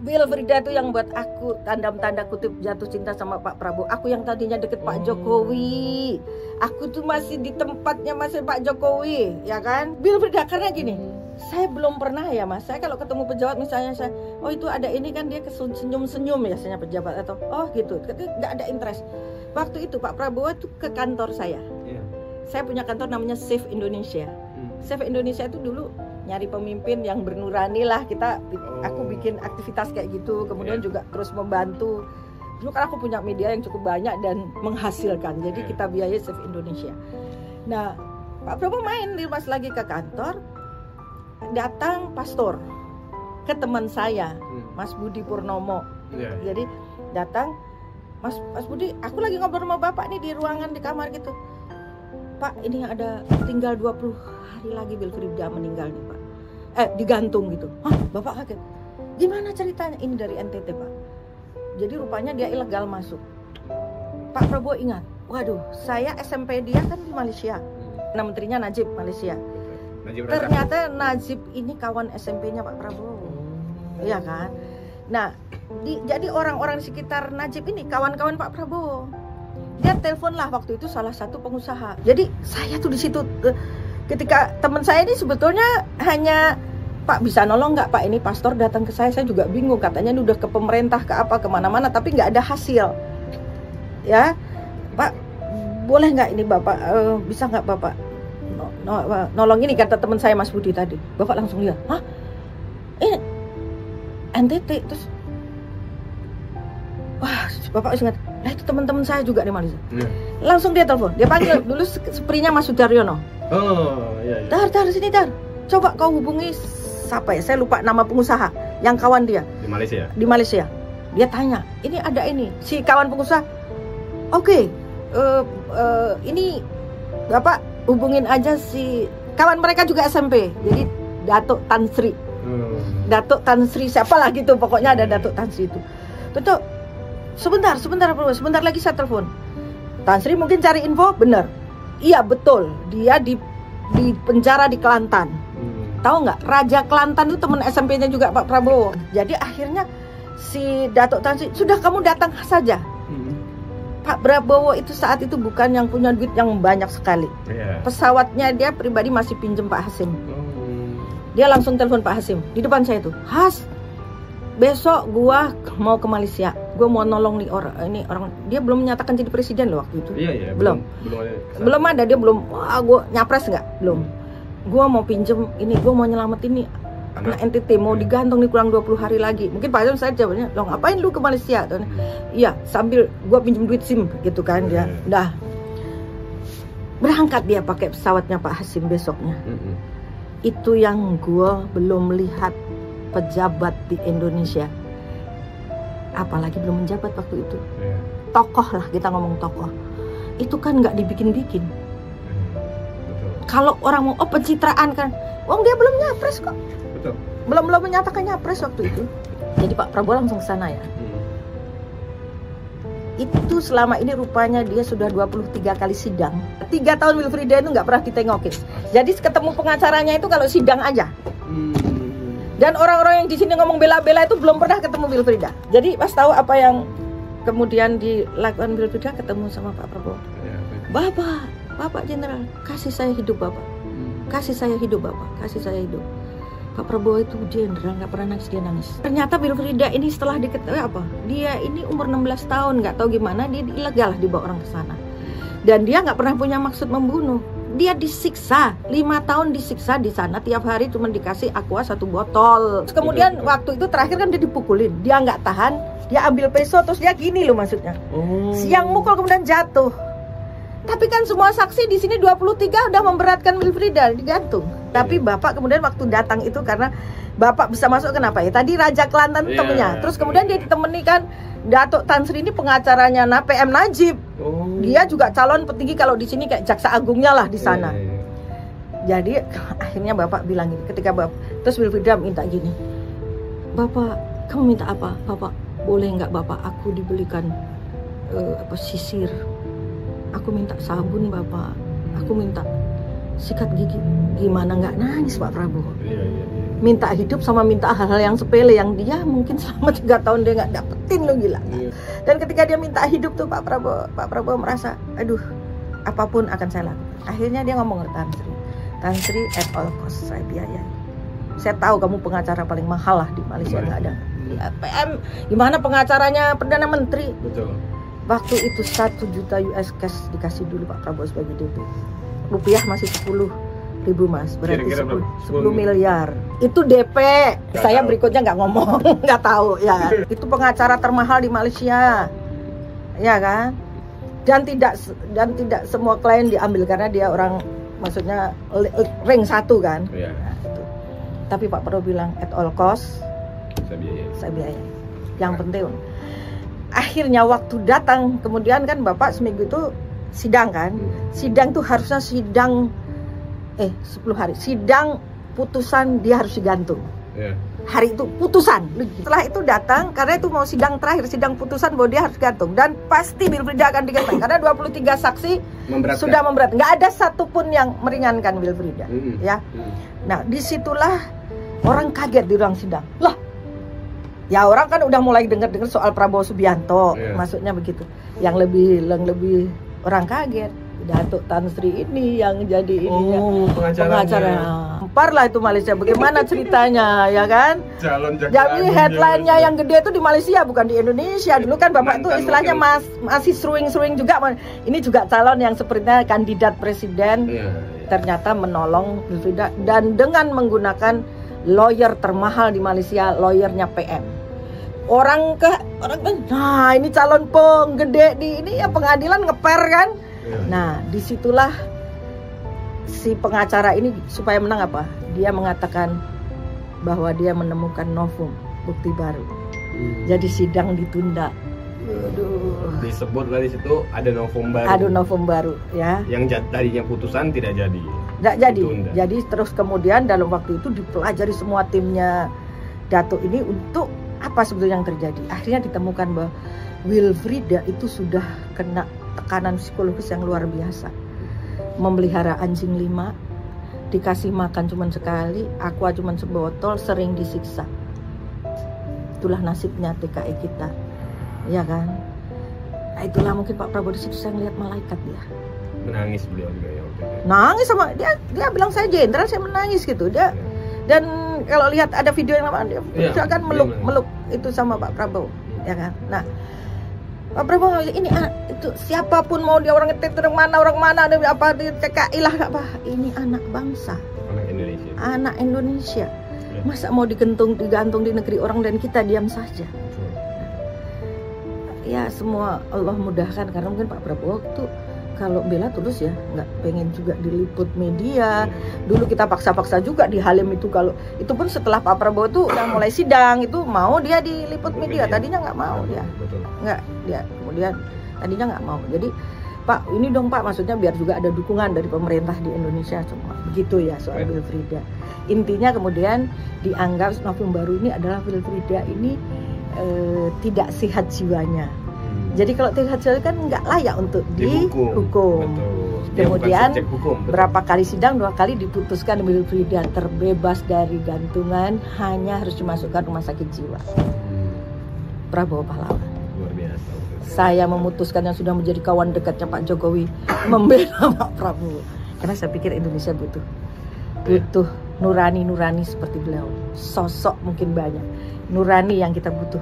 Wilfrida itu yang buat aku tanda kutip jatuh cinta sama Pak Prabowo. Aku yang tadinya deket Pak Jokowi, aku tuh masih di tempatnya masih Pak Jokowi, ya kan? Wilfrida karena gini, saya belum pernah ya mas, saya kalau ketemu pejabat misalnya saya, oh itu ada ini kan dia senyum-senyum biasanya pejabat atau oh gitu, nggak ada interest. Waktu itu Pak Prabowo itu ke kantor saya. Saya punya kantor namanya Save Indonesia. Save Indonesia itu dulu nyari pemimpin yang bernurani lah, aku bikin aktivitas kayak gitu, kemudian juga terus membantu. Dulu kan aku punya media yang cukup banyak dan menghasilkan, jadi kita biayai Save Indonesia. Nah Pak Prabowo main pas lagi ke kantor, datang pastor ke teman saya, Mas Budi Purnomo. Jadi datang, Mas Budi, aku lagi ngobrol sama Bapak nih di ruangan di kamar gitu. Pak, ini ada tinggal 20 hari lagi Wilfrida meninggal nih Pak. Digantung gitu. Hah, Bapak kaget. Gimana ceritanya? Ini dari NTT Pak. Jadi rupanya dia ilegal masuk. Pak Prabowo ingat, waduh, saya SMP dia kan di Malaysia. Nah, menterinya Najib Malaysia. Ternyata Najib ini kawan SMP-nya Pak Prabowo. Iya kan? Nah, jadi orang-orang di sekitar Najib ini kawan-kawan Pak Prabowo. Dia telepon lah waktu itu salah satu pengusaha. Jadi saya tuh di situ ketika teman saya ini sebetulnya hanya Pak bisa nolong nggak Pak, ini pastor datang ke saya juga bingung, katanya ini udah ke pemerintah ke apa kemana-mana tapi nggak ada hasil. Ya Pak, boleh nggak ini Bapak bisa nggak Bapak nolong ini, kata teman saya Mas Budi tadi. Bapak langsung lihat, hah ini NTT, terus wah Bapak ingat, nah itu teman-teman saya juga di Malaysia. Langsung dia telepon, dia panggil dulu seprinya Mas Sudaryono. Oh iya. Dar sini Dar, coba kau hubungi siapa ya, saya lupa nama pengusaha yang kawan dia di Malaysia. Dia tanya, ini ada ini si kawan pengusaha. Oke, ini Bapak hubungin aja si kawan mereka juga SMP, jadi Datuk Tan Sri. Datuk Tan Sri siapalah gitu, pokoknya ada Datuk Tan Sri itu. Tentu sebentar lagi saya telepon. Tan Sri mungkin cari info, bener. Iya betul, dia di penjara di Kelantan. Tahu nggak, Raja Kelantan itu teman SMP-nya juga Pak Prabowo. Jadi akhirnya si Datuk Tan Sri, sudah kamu datang saja. Pak Prabowo itu saat itu bukan yang punya duit yang banyak sekali. Pesawatnya dia pribadi masih pinjem Pak Hasim. Dia langsung telepon Pak Hasim di depan saya tuh, Has, besok gua mau ke Malaysia, gua mau nolong nih orang. Dia belum menyatakan jadi presiden loh waktu itu. Belum ada, dia belum. Wah, gua nyapres nggak? Belum. Gua mau pinjem ini, gua mau nyelamatin nih anak NTT, mau digantung nih kurang 20 hari lagi. Mungkin Pak Hasim saya jawabnya, lo ngapain lu ke Malaysia? Iya, sambil gua pinjem duit SIM gitu kan dia. Udah berangkat dia pakai pesawatnya Pak Hasim besoknya. Itu yang gua belum lihat pejabat di Indonesia, apalagi belum menjabat waktu itu. Tokoh lah, kita ngomong tokoh. Itu kan nggak dibikin-bikin. Kalau orang mau pencitraan kan, dia belum nyapres kok. Belum menyatakan nyapres waktu itu. Jadi Pak Prabowo langsung ke sana ya. Itu selama ini rupanya dia sudah 23 kali sidang. 3 tahun Wilfrida itu nggak pernah ditengokin. Jadi ketemu pengacaranya itu kalau sidang aja. Dan orang-orang yang di sini ngomong bela-bela itu belum pernah ketemu Wilfrida. Jadi pas tahu apa yang kemudian dilakukan Wilfrida, ketemu sama Pak Prabowo. Bapak Jenderal, kasih saya hidup Bapak. Kasih saya hidup Bapak, kasih saya hidup. Pak Prabowo itu jenderal, nggak pernah nangis, dia nangis. Ternyata Wilfrida ini setelah diketahui dia ini umur 16 tahun, nggak tahu gimana dia ilegal dibawa orang ke sana. Dan dia nggak pernah punya maksud membunuh. Dia disiksa, 5 tahun disiksa di sana, tiap hari cuma dikasih aqua 1 botol. Terus kemudian waktu itu terakhir kan dia dipukulin, dia nggak tahan, dia ambil pisau terus dia gini loh maksudnya. Siang mukul kemudian jatuh. Tapi kan semua saksi di sini 23 udah memberatkan Wilfrida digantung. Tapi Bapak kemudian waktu datang itu karena Bapak bisa masuk, kenapa ya? Tadi Raja Kelantan temennya. Terus kemudian dia ditemani kan Datuk Tan Sri ini pengacaranya PM Najib. Dia juga calon petinggi kalau di sini kayak jaksa agungnya lah di sana. Jadi akhirnya Bapak bilang gini, ketika Bapak terus Wilfrida minta gini, Bapak kamu minta apa? Bapak boleh nggak Bapak aku dibelikan sisir? Aku minta sabun Bapak, aku minta sikat gigi. Gimana nggak nangis Pak Prabowo? minta hidup sama minta hal-hal yang sepele yang dia mungkin selama 3 tahun dia nggak dapetin, lo gila. Dan ketika dia minta hidup tuh Pak Prabowo merasa, aduh, apapun akan saya lakukan. Akhirnya dia ngomong ke Tan Sri at all cost saya biayai. Saya tahu kamu pengacara paling mahal lah di Malaysia, nggak ada. Ya, PM, gimana pengacaranya Perdana Menteri? Betul. Waktu itu 1 juta US cash dikasih dulu Pak Prabowo sebagai DP. Rupiah masih 10.000 Mas, berarti 10 miliar. Itu DP. Saya berikutnya nggak ngomong, nggak tahu ya. Itu pengacara termahal di Malaysia, ya kan? Dan tidak semua klien diambil karena dia orang, maksudnya rank 1 kan. Iya. Nah, itu. Tapi Pak Prabowo bilang at all cost saya biayai. Yang penting. Akhirnya waktu datang, kemudian kan Bapak seminggu itu sidang kan. Sidang tuh harusnya sidang 10 hari. Sidang putusan dia harus digantung. Hari itu putusan. Setelah itu datang, karena itu mau sidang terakhir, sidang putusan bahwa dia harus gantung. Dan pasti Wilfrieda akan digantung karena 23 saksi sudah memberatkan. Nggak ada satupun yang meringankan Wilfrieda. Ya. Nah, disitulah orang kaget di ruang sidang. Lah, ya orang kan udah mulai dengar soal Prabowo Subianto, maksudnya begitu. Yang lebih orang kaget. Datuk Tan Sri ini yang jadi pengacara. Empar lah itu Malaysia. Bagaimana ceritanya, ya kan? Jadi headline-nya yang gede itu di Malaysia, bukan di Indonesia. Dulu kan Bapak itu istilahnya masih seruing juga. Ini juga calon yang sepertinya kandidat presiden. Ternyata menolong Wilfrieda dan dengan menggunakan lawyer termahal di Malaysia, lawyernya PM. Orang nah ini calon penggede di ini ya pengadilan ngeper kan. Nah, disitulah si pengacara ini supaya menang apa? Dia mengatakan bahwa dia menemukan novum, bukti baru. Jadi sidang ditunda. Disebut dari situ ada novum baru. Ada novum baru, ya. Yang tadinya putusan tidak jadi. Tidak jadi. Ditunda. Jadi terus kemudian dalam waktu itu dipelajari semua timnya Datuk ini untuk apa sebetulnya yang terjadi. Akhirnya ditemukan bahwa Wilfrieda itu sudah kena tekanan psikologis yang luar biasa. Memelihara anjing 5, dikasih makan cuma sekali, aqua cuma sebotol, sering disiksa. Itulah nasibnya TKI kita, ya kan? Nah, itulah mungkin Pak Prabowo di situ saya ngeliat malaikat dia. Menangis beliau juga ya. Nangis sama dia bilang saya jenderal, saya menangis gitu dia. Dan kalau lihat ada video yang lama dia akan meluk itu sama Pak Prabowo, ya kan? Nah, Pak Prabowo ini itu siapapun mau dia orang mana ada apa di TKI lah apa, ini anak bangsa, anak Indonesia. Masa mau digantung di negeri orang dan kita diam saja? Ya semua Allah mudahkan karena mungkin Pak Prabowo tuh kalau bela tulus ya nggak pengen juga diliput media. Dulu kita paksa-paksa juga di Halim itu, kalau itu pun setelah Pak Prabowo tuh udah mulai sidang itu mau dia diliput media, tadinya nggak mau dia. Nggak, dia kemudian tadinya nggak mau. Jadi Pak ini dong Pak, maksudnya biar juga ada dukungan dari pemerintah di Indonesia, cuma begitu ya soal Wilfrieda. Intinya kemudian dianggap novum baru ini adalah Wilfrieda ini tidak sehat jiwanya. Jadi kalau tidak sehat kan nggak layak untuk dihukum. Kemudian berapa kali sidang, 2 kali diputuskan Wilfrieda terbebas dari gantungan, hanya harus dimasukkan rumah sakit jiwa. Prabowo pahlawan. Luar biasa. Saya memutuskan yang sudah menjadi kawan dekatnya Pak Jokowi membela Pak Prabowo. Karena saya pikir Indonesia butuh nurani seperti beliau. Sosok mungkin banyak, nurani yang kita butuh.